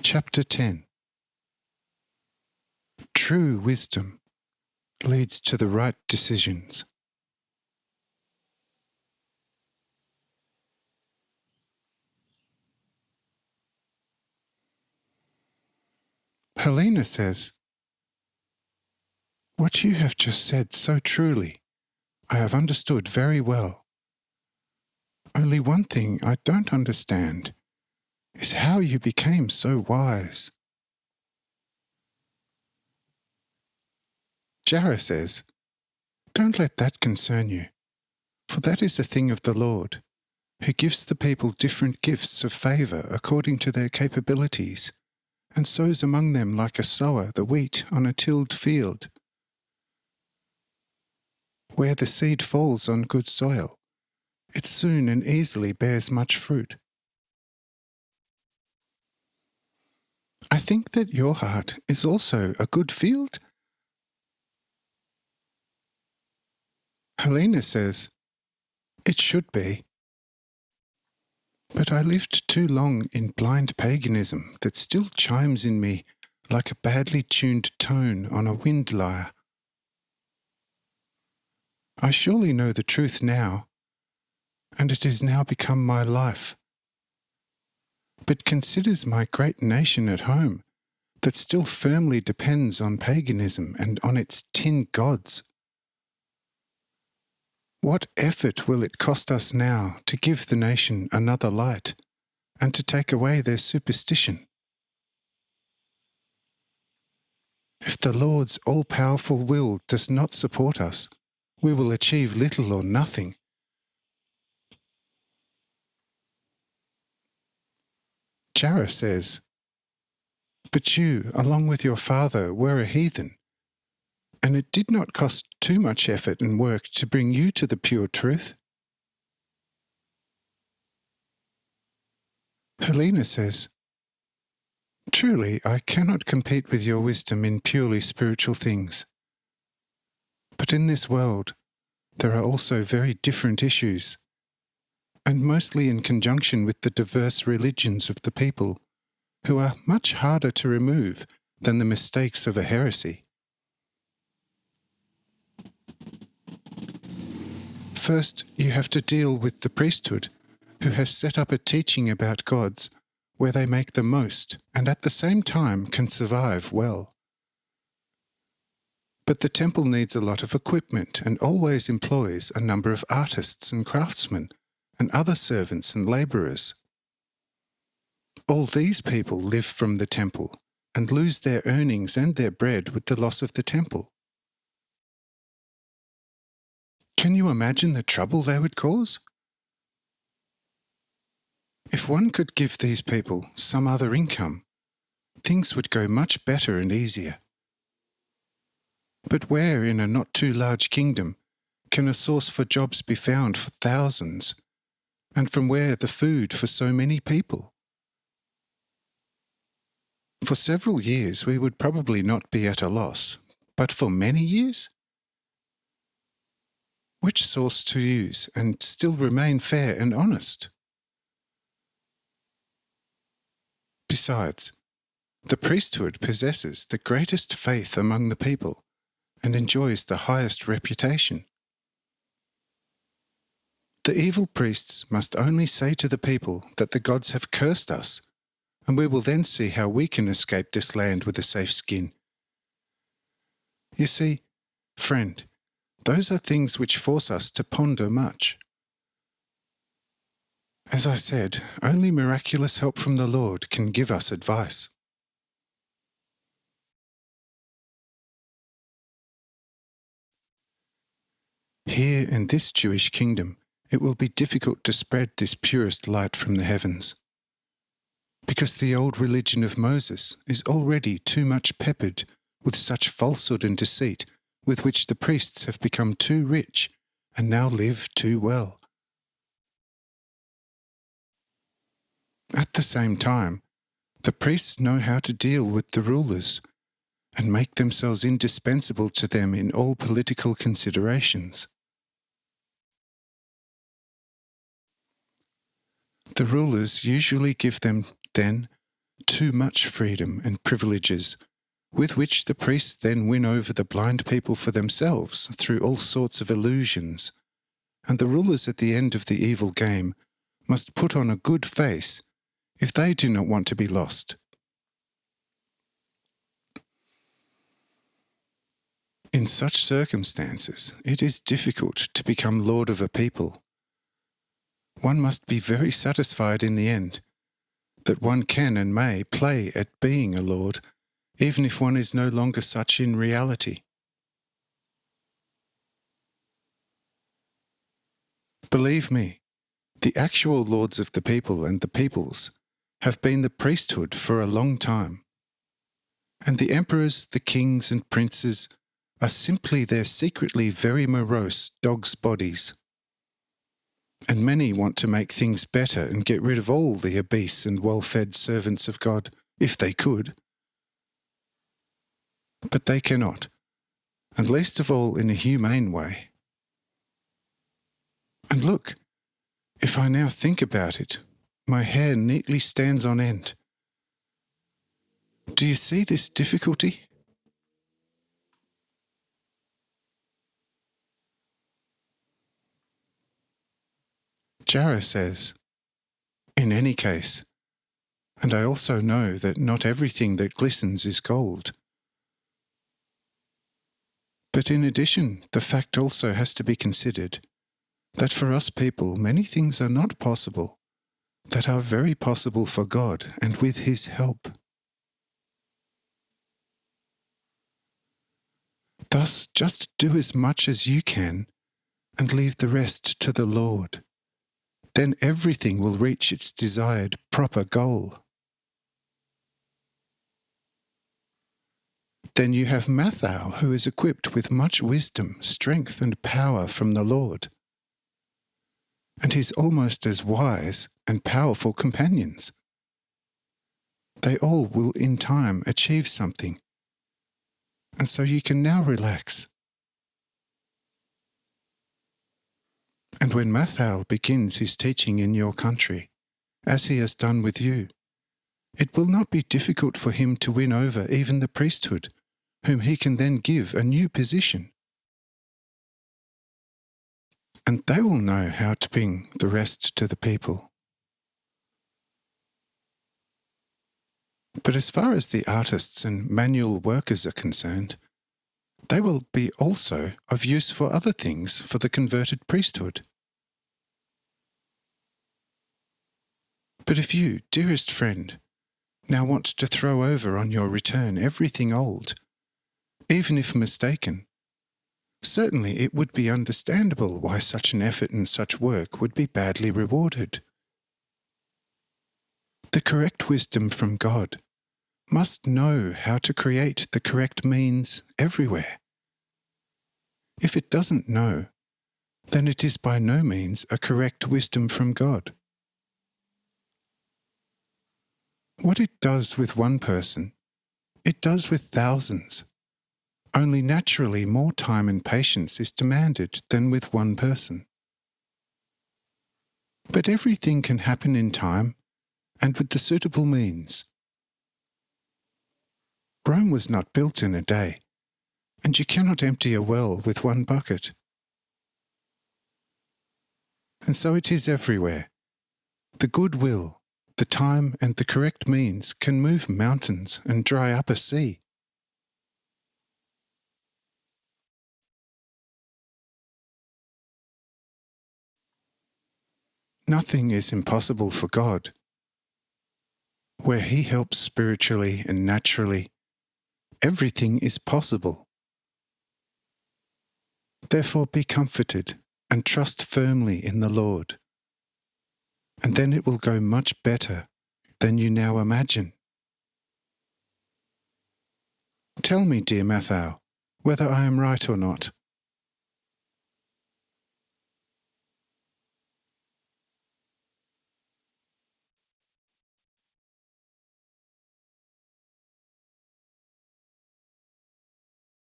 Chapter 10. True wisdom leads to the right decisions. Helena says, "What you have just said so truly, I have understood very well. Only one thing I don't understand is how you became so wise." Jara says, "Don't let that concern you, for that is a thing of the Lord, who gives the people different gifts of favour according to their capabilities, and sows among them like a sower the wheat on a tilled field. Where the seed falls on good soil, it soon and easily bears much fruit." I think that your heart is also a good field. Helena says, "It should be. But I lived too long in blind paganism that still chimes in me like a badly tuned tone on a wind lyre. I surely know the truth now, and it has now become my life. But considers my great nation at home that still firmly depends on paganism and on its tin gods. What effort will it cost us now to give the nation another light and to take away their superstition? If the Lord's all-powerful will does not support us, we will achieve little or nothing." Jara says, "But you, along with your father, were a heathen, and it did not cost too much effort and work to bring you to the pure truth." Helena says, "Truly, I cannot compete with your wisdom in purely spiritual things. But in this world, there are also very different issues, and mostly in conjunction with the diverse religions of the people, who are much harder to remove than the mistakes of a heresy. First, you have to deal with the priesthood, who has set up a teaching about gods where they make the most and at the same time can survive well. But the temple needs a lot of equipment and always employs a number of artists and craftsmen and other servants and labourers. All these people live from the temple and lose their earnings and their bread with the loss of the temple. Can you imagine the trouble they would cause? If one could give these people some other income, things would go much better and easier. But where in a not too large kingdom can a source for jobs be found for thousands, and from where the food for so many people? For several years we would probably not be at a loss, but for many years? Which source to use and still remain fair and honest? Besides, the priesthood possesses the greatest faith among the people and enjoys the highest reputation. The evil priests must only say to the people that the gods have cursed us, and we will then see how we can escape this land with a safe skin. You see, friend, those are things which force us to ponder much. As I said, only miraculous help from the Lord can give us advice." Here in this Jewish kingdom, it will be difficult to spread this purest light from the heavens, because the old religion of Moses is already too much peppered with such falsehood and deceit with which the priests have become too rich and now live too well. At the same time, the priests know how to deal with the rulers and make themselves indispensable to them in all political considerations. The rulers usually give them, then, too much freedom and privileges, with which the priests then win over the blind people for themselves through all sorts of illusions, and the rulers at the end of the evil game must put on a good face if they do not want to be lost. In such circumstances, it is difficult to become lord of a people. One must be very satisfied in the end that one can and may play at being a lord, even if one is no longer such in reality. Believe me, the actual lords of the people and the peoples have been the priesthood for a long time, and the emperors, the kings and princes are simply their secretly very morose dogs' bodies. And many want to make things better and get rid of all the obese and well-fed servants of God, if they could. But they cannot, and least of all in a humane way. And look, if I now think about it, my hair neatly stands on end. Do you see this difficulty? Jara says, in any case, and I also know that not everything that glistens is gold. But in addition, the fact also has to be considered that for us people many things are not possible that are very possible for God and with His help. Thus, just do as much as you can and leave the rest to the Lord. Then everything will reach its desired proper goal. Then you have Mathau, who is equipped with much wisdom, strength and power from the Lord. And he's almost as wise and powerful companions. They all will in time achieve something. And so you can now relax. And when Mathau begins his teaching in your country, as he has done with you, it will not be difficult for him to win over even the priesthood, whom he can then give a new position. And they will know how to bring the rest to the people. But as far as the artists and manual workers are concerned, they will be also of use for other things for the converted priesthood. But if you, dearest friend, now want to throw over on your return everything old, even if mistaken, certainly it would be understandable why such an effort and such work would be badly rewarded. The correct wisdom from God must know how to create the correct means everywhere. If it doesn't know, then it is by no means a correct wisdom from God. What it does with one person, it does with thousands. Only naturally more time and patience is demanded than with one person. But everything can happen in time and with the suitable means. Rome was not built in a day, and you cannot empty a well with one bucket. And so it is everywhere. The good will, the time and the correct means can move mountains and dry up a sea. Nothing is impossible for God. Where He helps spiritually and naturally, everything is possible. Therefore be comforted and trust firmly in the Lord, and then it will go much better than you now imagine. Tell me, dear Mathau, whether I am right or not.